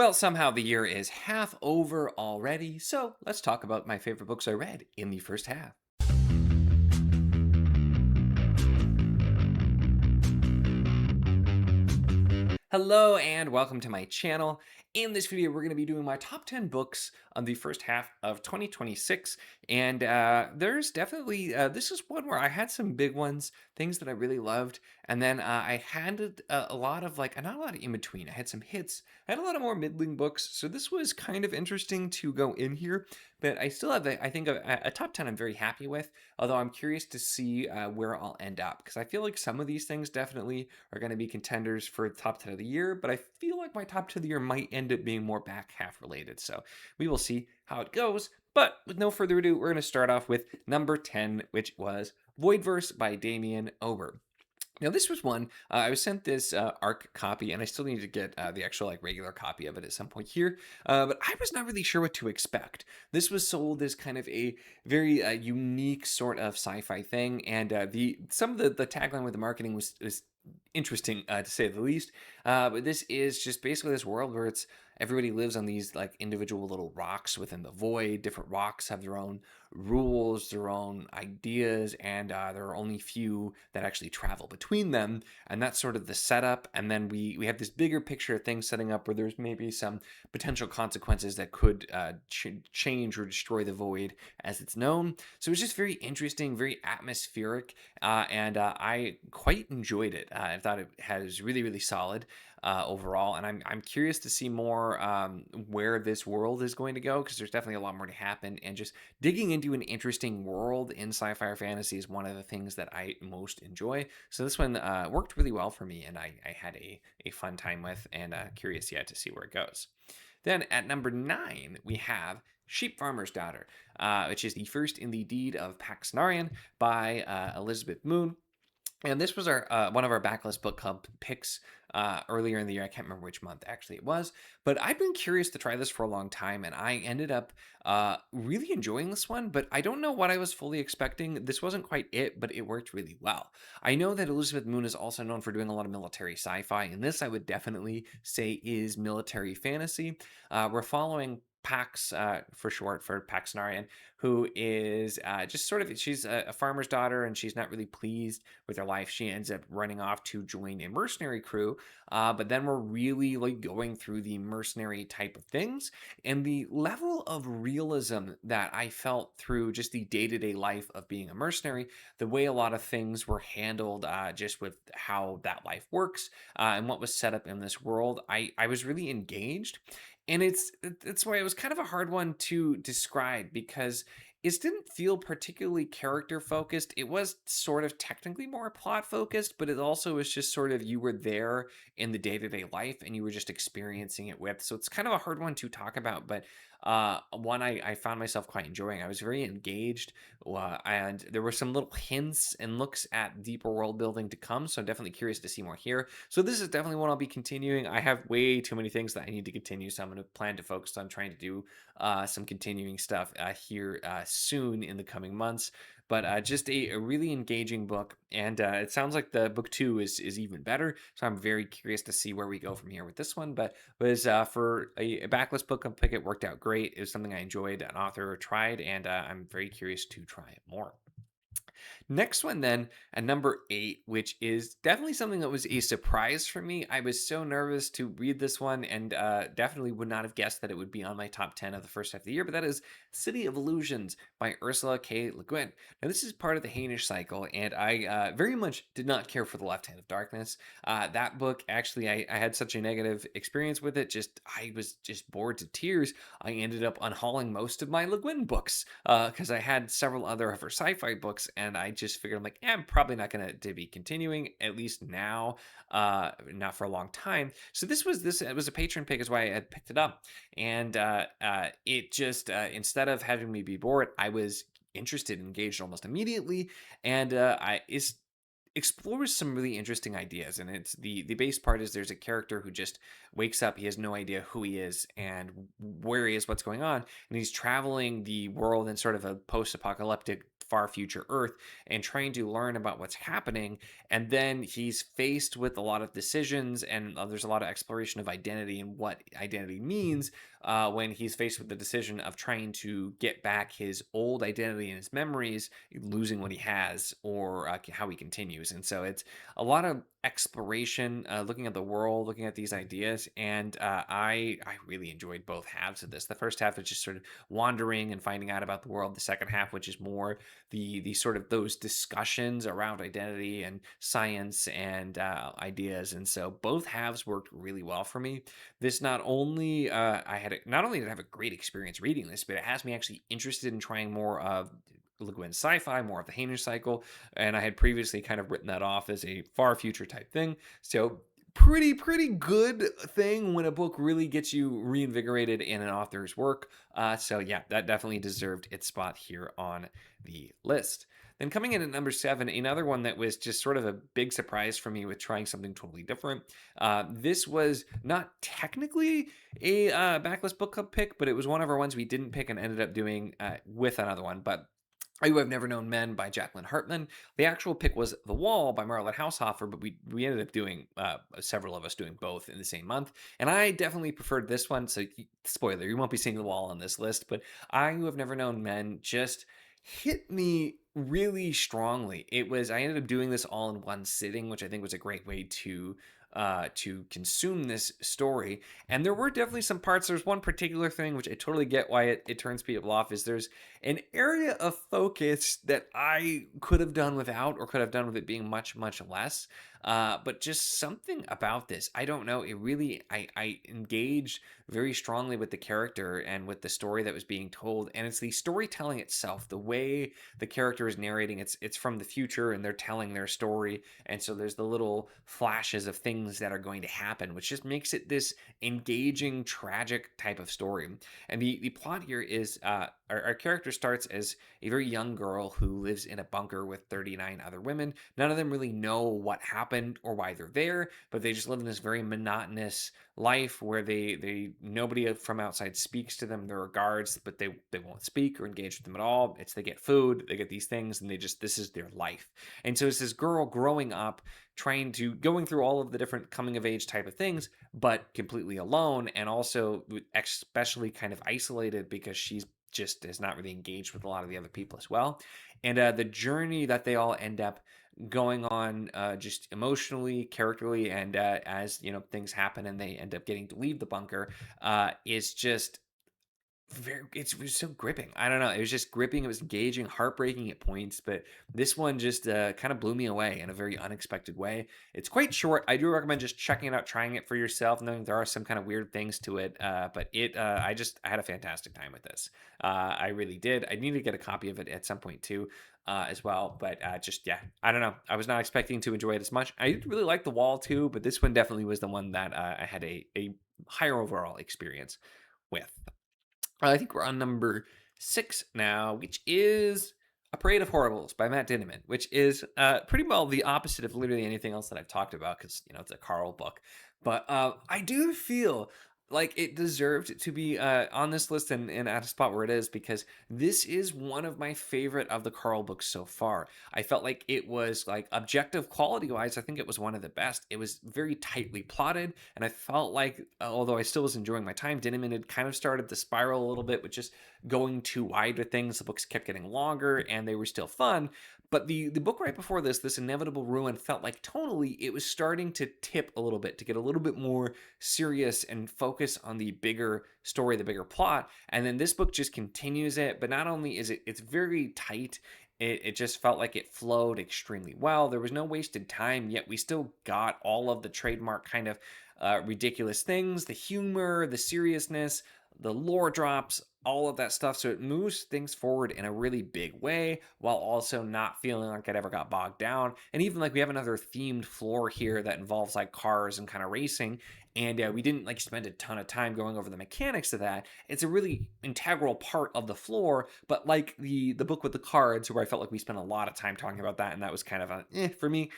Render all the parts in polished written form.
Well, somehow the year is half over already, so let's talk about my favorite books I read in the first half. Hello and welcome to my channel. In this video, we're going to be doing my top 10 books on the first half of 2026. And there's definitely, this is one where I had some big ones, things that I really loved. And then I had a lot of not a lot of in between. I had some hits, I had a lot of more middling books. So this was kind of interesting to go in here. But I still have, I think, a top 10 I'm very happy with. Although I'm curious to see where I'll end up. Because I feel like some of these things definitely are going to be contenders for the top 10 of the year, but I feel like my top 10 of the year might end up being more back half related. So we will see how it goes. But with no further ado, we're going to start off with number 10, which was Voidverse by Damien Ober. Now, this was one I was sent this ARC copy, and I still need to get the actual regular copy of it at some point here. But I was not really sure what to expect. This was sold as kind of a very unique sort of sci-fi thing, and the some of the tagline with the marketing was interesting to say the least. But this is just basically this world where it's everybody lives on these individual little rocks within the void. Different rocks have their own rules, their own ideas, and there are only few that actually travel between them. And that's sort of the setup. And then we have this bigger picture of things setting up where there's maybe some potential consequences that could change or destroy the void as it's known. So it's just very interesting, very atmospheric, and I quite enjoyed it. I thought it was really, really solid overall, and I'm curious to see more where this world is going to go, because there's definitely a lot more to happen. And just digging into an interesting world in sci-fi or fantasy is one of the things that I most enjoy. So this one worked really well for me, and I had a fun time with, and curious yet to see where it goes. Then at number 9, we have Sheep Farmer's Daughter, which is the first in the deed of Pax Narian by Elizabeth Moon. And this was our one of our backlist book club picks earlier in the year. I can't remember which month actually it was, but I've been curious to try this for a long time, and I ended up really enjoying this one. But I don't know what I was fully expecting. This wasn't quite it, but it worked really well. I know that Elizabeth Moon is also known for doing a lot of military sci-fi, and this I would definitely say is military fantasy. We're following Pax, for short for Paxnarian, who is just sort of, she's a farmer's daughter, and she's not really pleased with her life. She ends up running off to join a mercenary crew, but then we're really going through the mercenary type of things, and the level of realism that I felt through just the day-to-day life of being a mercenary, the way a lot of things were handled, just with how that life works, and what was set up in this world, I was really engaged. And it's why it was kind of a hard one to describe, because it didn't feel particularly character focused. It was sort of technically more plot focused, but it also was just sort of, you were there in the day-to-day life and you were just experiencing it with. So it's kind of a hard one to talk about, but one I found myself quite enjoying. I was very engaged, and there were some little hints and looks at deeper world building to come. So I'm definitely curious to see more here. So this is definitely one I'll be continuing. I have way too many things that I need to continue, so I'm going to plan to focus on trying to do some continuing stuff here soon in the coming months. But just a really engaging book, and it sounds like the book 2 is even better. So I'm very curious to see where we go from here with this one. But was for a backlist book pick, it worked out great. It was something I enjoyed, an author tried, and I'm very curious to try it more. Next one, then, at number 8, which is definitely something that was a surprise for me. I was so nervous to read this one, and definitely would not have guessed that it would be on my top 10 of the first half of the year, but that is City of Illusions by Ursula K. Le Guin. Now, this is part of the Hainish cycle, and I very much did not care for The Left Hand of Darkness. That book, actually, I had such a negative experience with it. I was just bored to tears. I ended up unhauling most of my Le Guin books, because I had several other of her sci-fi books, and I just figured, I'm like, I'm probably not going to be continuing, at least now, not for a long time. So it was a patron pick, is why I had picked it up. And it just, instead of having me be bored, I was interested, engaged almost immediately. And explores some really interesting ideas. And it's the base part is there's a character who just wakes up, he has no idea who he is and where he is, what's going on, and he's traveling the world in sort of a post-apocalyptic far future Earth and trying to learn about what's happening. And then he's faced with a lot of decisions, and there's a lot of exploration of identity and what identity means when he's faced with the decision of trying to get back his old identity and his memories, losing what he has, or how he continues. And so it's a lot of exploration, looking at the world, looking at these ideas, and I really enjoyed both halves of this. The first half is just sort of wandering and finding out about the world. The second half, which is more the sort of those discussions around identity and science and ideas. And so both halves worked really well for me. This not only not only did I have a great experience reading this, but it has me actually interested in trying more of Le Guin's sci-fi, more of the Hainish cycle, and I had previously kind of written that off as a far future type thing. So pretty good thing when a book really gets you reinvigorated in an author's work. So yeah, that definitely deserved its spot here on the list. Then coming in at number 7, another one that was just sort of a big surprise for me with trying something totally different. This was not technically a backlist book club pick, but it was one of our ones we didn't pick and ended up doing with another one. But You Have Never Known Men by Jacqueline Hartman. The actual pick was The Wall by Margaret Haushofer, but we ended up doing, several of us doing both in the same month. And I definitely preferred this one. So, spoiler, you won't be seeing The Wall on this list, but You Have Never Known Men just hit me really strongly. I ended up doing this all in one sitting, which I think was a great way to consume this story. And there were definitely some parts. There's one particular thing which I totally get why it turns people off, is there's an area of focus that I could have done without, or could have done with it being much less. But just something about this, I don't know. It really, I engaged very strongly with the character and with the story that was being told. And it's the storytelling itself, the way the character is narrating. It's from the future, and they're telling their story. And so there's the little flashes of things that are going to happen, which just makes it this engaging, tragic type of story. And the plot here is our character starts as a very young girl who lives in a bunker with 39 other women. None of them really know what happened or why they're there, but they just live in this very monotonous life where they nobody from outside speaks to them. There are guards, but they won't speak or engage with them at all. They get food, they get these things, and this is their life. And so it's this girl growing up, going through all of the different coming of age type of things, but completely alone, and also especially kind of isolated because she's just is not really engaged with a lot of the other people as well. And the journey that they all end up going on, just emotionally, characterly, and as things happen and they end up getting to leave the bunker, is just it was so gripping. I don't know. It was just gripping. It was engaging, heartbreaking at points, but this one just kind of blew me away in a very unexpected way. It's quite short. I do recommend just checking it out, trying it for yourself, knowing there are some kind of weird things to it. But I had a fantastic time with this. I really did. I need to get a copy of it at some point too. As well, but yeah, I don't know. I was not expecting to enjoy it as much. I really like The Wall too, but this one definitely was the one that I had a higher overall experience with. I think we're on number 6 now, which is A Parade of Horribles by Matt Dinniman, which is pretty well the opposite of literally anything else that I've talked about, because it's a Carl book. But I do feel like it deserved to be on this list and at a spot where it is, because this is one of my favorite of the Carl books so far. I felt like it was, like, objective quality wise, I think it was one of the best. It was very tightly plotted, and I felt like, although I still was enjoying my time, Dinniman had kind of started to spiral a little bit with just going too wide with things. The books kept getting longer, and they were still fun. But the book right before this Inevitable Ruin, felt like tonally it was starting to tip a little bit, to get a little bit more serious and focus on the bigger story, the bigger plot. And then this book just continues it. But not only is it's very tight, it just felt like it flowed extremely well. There was no wasted time, yet we still got all of the trademark kind of ridiculous things, the humor, the seriousness, the lore drops, all of that stuff. So it moves things forward in a really big way while also not feeling like it ever got bogged down. And even like we have another themed floor here that involves like cars and kind of racing. And we didn't like spend a ton of time going over the mechanics of that. It's a really integral part of the floor. But like the book with the cards, where I felt like we spent a lot of time talking about that, and that was kind of a for me.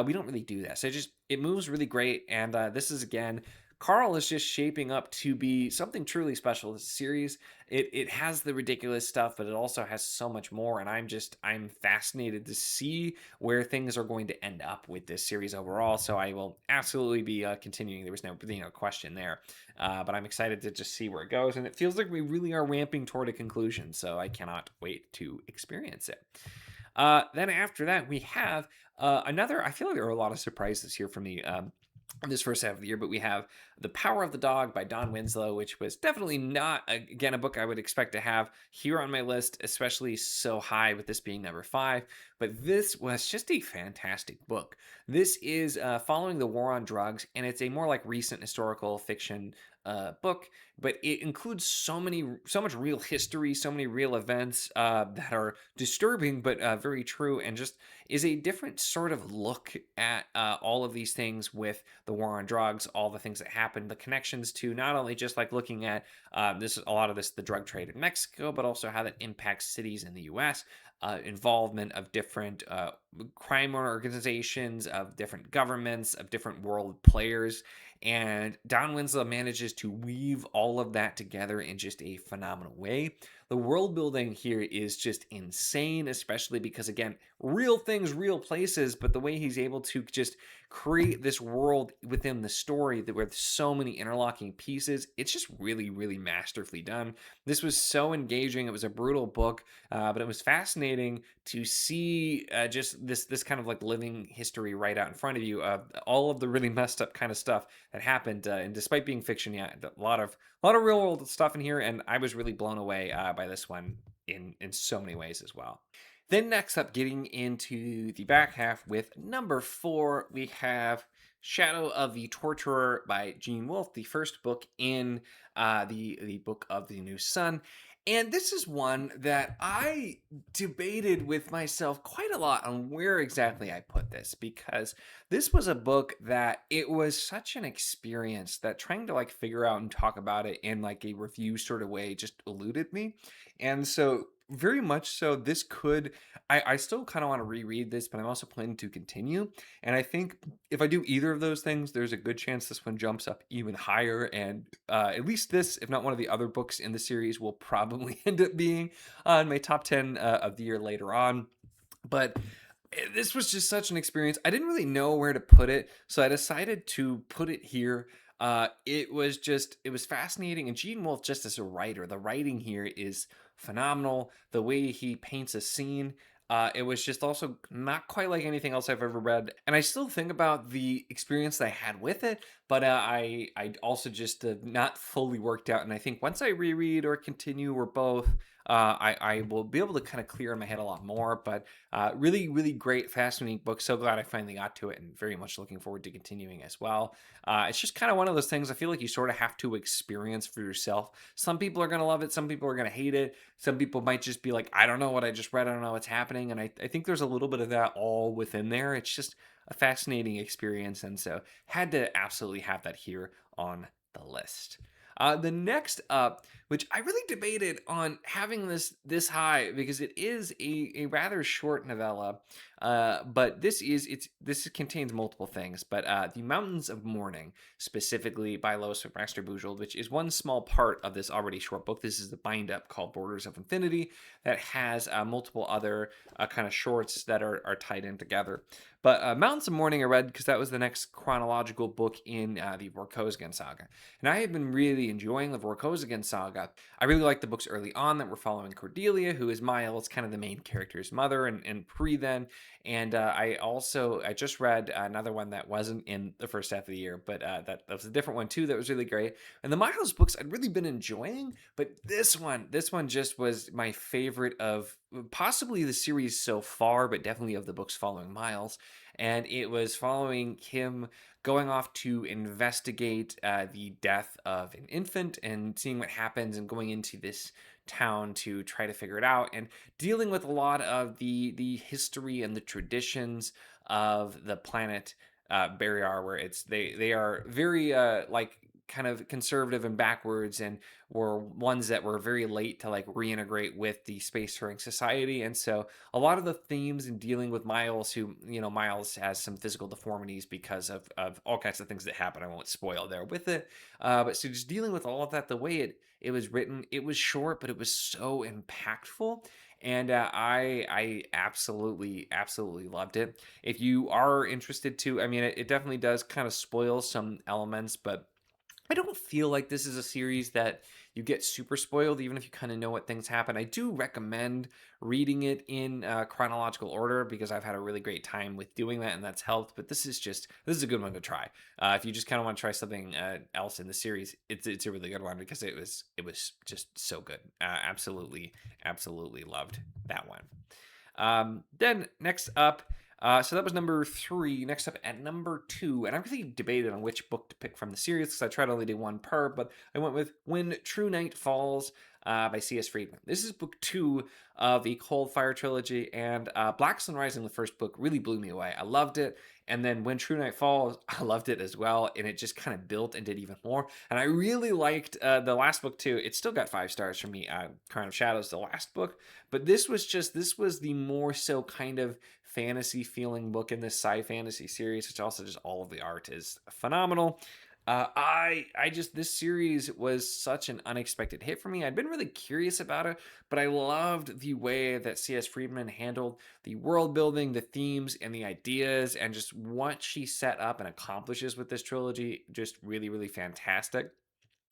We don't really do that. So it moves really great. And this is again, Carl is just shaping up to be something truly special. This series, it has the ridiculous stuff, but it also has so much more. And I'm fascinated to see where things are going to end up with this series overall. So I will absolutely be continuing. There was no question there, but I'm excited to just see where it goes. And it feels like we really are ramping toward a conclusion. So I cannot wait to experience it. Then after that, we have another. I feel like there are a lot of surprises here for me. This first half of the year, but we have The Power of the Dog by Don Winslow, which was definitely not, again, a book I would expect to have here on my list, especially so high with this being number 5. But this was just a fantastic book. This is following the war on drugs, and it's a more like recent historical fiction book, but it includes so much real history, so many real events that are disturbing, but very true, and just is a different sort of look at all of these things with the war on drugs, all the things that happened, the connections to not only just like looking at a lot of this, the drug trade in Mexico, but also how that impacts cities in the U.S. Involvement of different crime organizations, of different governments, of different world players. And Don Winslow manages to weave all of that together in just a phenomenal way. The world building here is just insane, especially because, again, real things, real places, but the way he's able to just create this world within the story that with so many interlocking pieces, it's just really, really masterfully done. This was so engaging. It was a brutal book, but it was fascinating to see just this kind of like living history right out in front of you. All of the really messed up kind of stuff that happened, and despite being fiction, yeah, a lot of real world stuff in here, and I was really blown away by this one in so many ways as well. Then next up, getting into the back half with number 4, we have Shadow of the Torturer by Gene Wolfe, the first book in the Book of the New Sun. And this is one that I debated with myself quite a lot on where exactly I put this, because this was a book that it was such an experience that trying to like figure out and talk about it in like a review sort of way just eluded me. And so very much so this could I still kind of want to reread this, but I'm also planning to continue. And I think if I do either of those things, there's a good chance this one jumps up even higher. And at least this, if not one of the other books in the series, will probably end up being on my top 10 of the year later on. But this was just such an experience. I didn't really know where to put it, so I decided to put it here. It was fascinating, and Gene Wolfe, just as a writer, the writing here is phenomenal. The way he paints a scene, it was just also not quite like anything else I've ever read. And I still think about the experience that I had with it, but I also just not fully worked out. And I think once I reread or continue or both, I will be able to kind of clear in my head a lot more. But really, really great, fascinating book. So glad I finally got to it, and very much looking forward to continuing as well. It's just kind of one of those things I feel like you sort of have to experience for yourself. Some people are going to love it. Some people are going to hate it. Some people might just be like, I don't know what I just read. I don't know what's happening. And I think there's a little bit of that all within there. It's just a fascinating experience. And so had to absolutely have that here on the list. The next up, which I really debated on having this high because it is a rather short novella, but this contains multiple things. But The Mountains of Mourning, specifically by Lois McMaster Bujold, which is one small part of this already short book. This is the bind up called Borders of Infinity that has multiple other kind of shorts that are tied in together. But Mountains of Mourning I read because that was the next chronological book in the Vorkosigan saga. And I have been really enjoying the Vorkosigan saga. I really like the books early on that were following Cordelia, who is Miles, kind of the main character's mother, and pre then. And I just read another one that wasn't in the first half of the year, but that was a different one too that was really great. And the Miles books I'd really been enjoying, but this one just was my favorite of possibly the series so far, but definitely of the books following Miles. And it was following him going off to investigate the death of an infant and seeing what happens and going into this town to try to figure it out and dealing with a lot of the history and the traditions of the planet Barrier, where they are very like kind of conservative and backwards, and were ones that were very late to like reintegrate with the spacefaring society. And so a lot of the themes in dealing with Miles, who, Miles has some physical deformities because of all kinds of things that happen. I won't spoil there with it. But so just dealing with all of that, the way it was written, it was short, but it was so impactful. And I absolutely loved it. If you are interested to, I mean, it definitely does kind of spoil some elements, but I don't feel like this is a series that you get super spoiled, even if you kind of know what things happen. I do recommend reading it in chronological order because I've had a really great time with doing that, and that's helped. But this is a good one to try. If you just kind of want to try something else in the series, it's a really good one because it was just so good. Absolutely loved that one. Then next up, so that was number 3. Next up at number 2, and I really debated on which book to pick from the series because I tried to only do one per, but I went with When True Night Falls by C.S. Friedman. This is book 2 of the Cold Fire trilogy, and Black Sun Rising, the first book, really blew me away. I loved it. And then When True Night Falls, I loved it as well, and it just kind of built and did even more. And I really liked the last book too. It still got 5 stars from me. Crown of Shadows, the last book, but this was the more so kind of fantasy feeling book in this sci-fantasy series, which also just all of the art is phenomenal. I just this series was such an unexpected hit for me. I'd been really curious about it, but I loved the way that C.S. Friedman handled the world building, the themes, and the ideas, and just what she set up and accomplishes with this trilogy. Just really fantastic.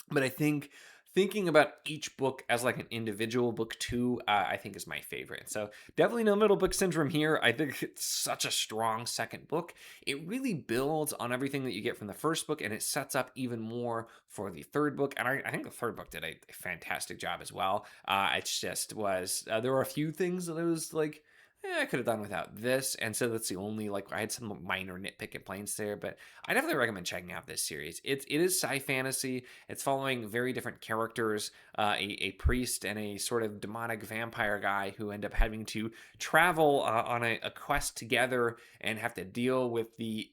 But I think thinking about each book as like an individual book too, I think is my favorite. So definitely no middle book syndrome here. I think it's such a strong second book. It really builds on everything that you get from the first book, and it sets up even more for the third book. And I think the third book did a fantastic job as well. It just was, there were a few things that I was like, I could have done without this. And so that's the only, like, I had some minor nitpick complaints there, but I definitely recommend checking out this series. It is sci-fantasy. It's following very different characters, a priest and a sort of demonic vampire guy who end up having to travel on a quest together and have to deal with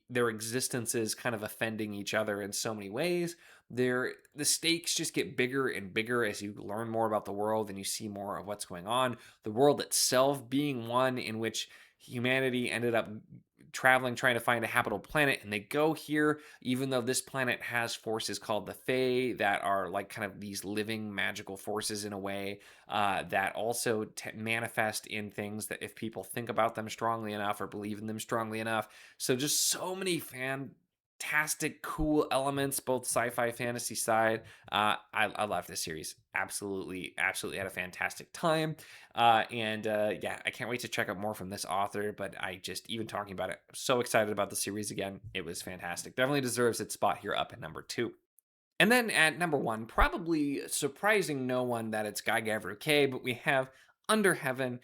their existences kind of offending each other in so many ways. The stakes just get bigger and bigger as you learn more about the world and you see more of what's going on. The world itself being one in which humanity ended up traveling trying to find a habitable planet, and they go here even though this planet has forces called the Fae that are like kind of these living magical forces in a way, that also manifest in things that if people think about them strongly enough or believe in them strongly enough. So just so many fantastic cool elements, both sci-fi fantasy side. I love this series. Absolutely had a fantastic time. And yeah, I can't wait to check out more from this author. But I just, even talking about it, I'm so excited about the series again. It was fantastic. Definitely deserves its spot here up at number 2. And then at number 1, probably surprising no one that it's Guy Gavrier K, but we have Under Heaven,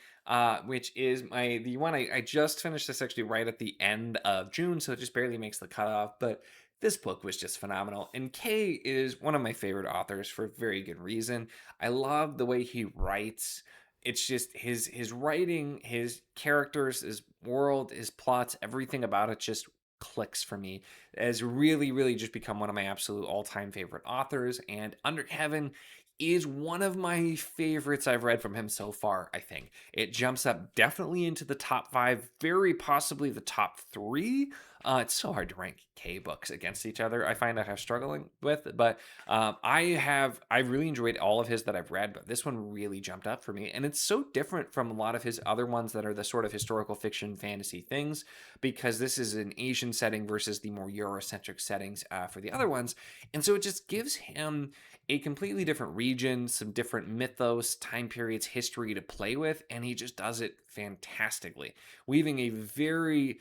which is the one I just finished this actually right at the end of June, so it just barely makes the cutoff. But this book was just phenomenal. And K is one of my favorite authors for very good reason. I love the way he writes. It's just his writing, his characters, his world, his plots, everything about it just clicks for me, has really just become one of my absolute all-time favorite authors. And Under Heaven is one of my favorites I've read from him so far. I think it jumps up definitely into the top 5, very possibly the top 3. It's so hard to rank K books against each other. I find I'm struggling with, but I really enjoyed all of his that I've read, but this one really jumped up for me, and it's so different from a lot of his other ones that are the sort of historical fiction fantasy things, because this is an Asian setting versus the more Eurocentric settings for the other ones, and so it just gives him a completely different region, some different mythos, time periods, history to play with, and he just does it fantastically, weaving a very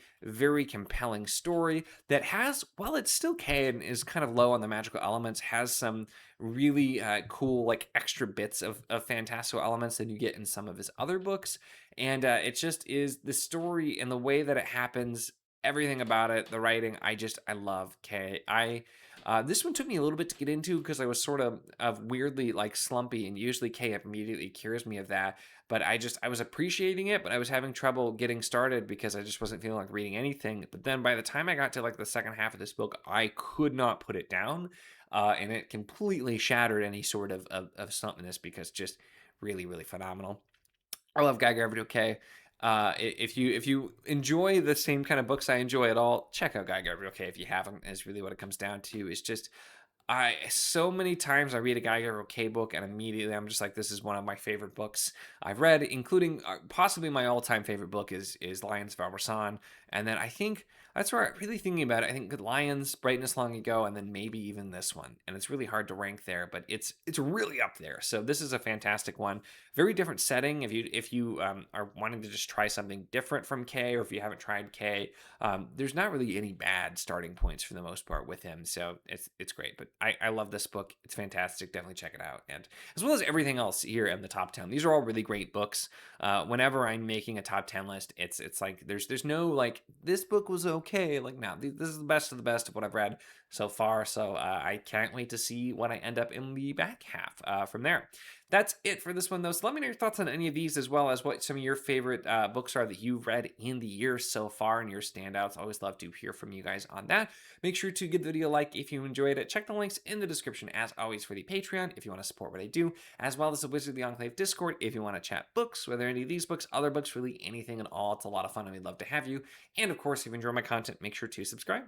compelling story that has, while it's still K and is kind of low on the magical elements, has some really cool like extra bits of fantastical elements than you get in some of his other books. And it just is the story and the way that it happens everything about it, the writing, I love Kay. This one took me a little bit to get into because I was sort of weirdly like slumpy, and usually Kay immediately cures me of that. But I was appreciating it, but I was having trouble getting started because I just wasn't feeling like reading anything. But then by the time I got to like the second half of this book, I could not put it down, and it completely shattered any sort of slumpiness because just really really phenomenal. I love Guy Gardner K. If you enjoy the same kind of books I enjoy at all, check out Guy Gardner K. If you haven't, is really what it comes down to. Is just I so many times I read a Guy Gardner K book and immediately I'm just like, this is one of my favorite books I've read, including possibly my all-time favorite book is Lions of Arborsan. And then I think that's where I'm really thinking about it. I think Lions, Brightness Long Ago, and then maybe even this one. And it's really hard to rank there, but it's really up there. So this is a fantastic one. Very different setting. If you are wanting to just try something different from K, or if you haven't tried K, there's not really any bad starting points for the most part with him. So it's great. But I love this book. It's fantastic. Definitely check it out. And as well as everything else here in the top 10. These are all really great books. Whenever I'm making a top 10 list, it's like there's no like this book was okay. Like no, this is the best of the best of what I've read so far. So I can't wait to see what I end up in the back half from there. That's it for this one, though. So let me know your thoughts on any of these, as well as what some of your favorite books are that you've read in the year so far and your standouts. Always love to hear from you guys on that. Make sure to give the video a like if you enjoyed it. Check the links in the description, as always, for the Patreon if you want to support what I do, as well as the Wizard of the Enclave Discord if you want to chat books, whether any of these books, other books, really anything at all. It's a lot of fun and we'd love to have you. And of course, if you enjoy my content, make sure to subscribe.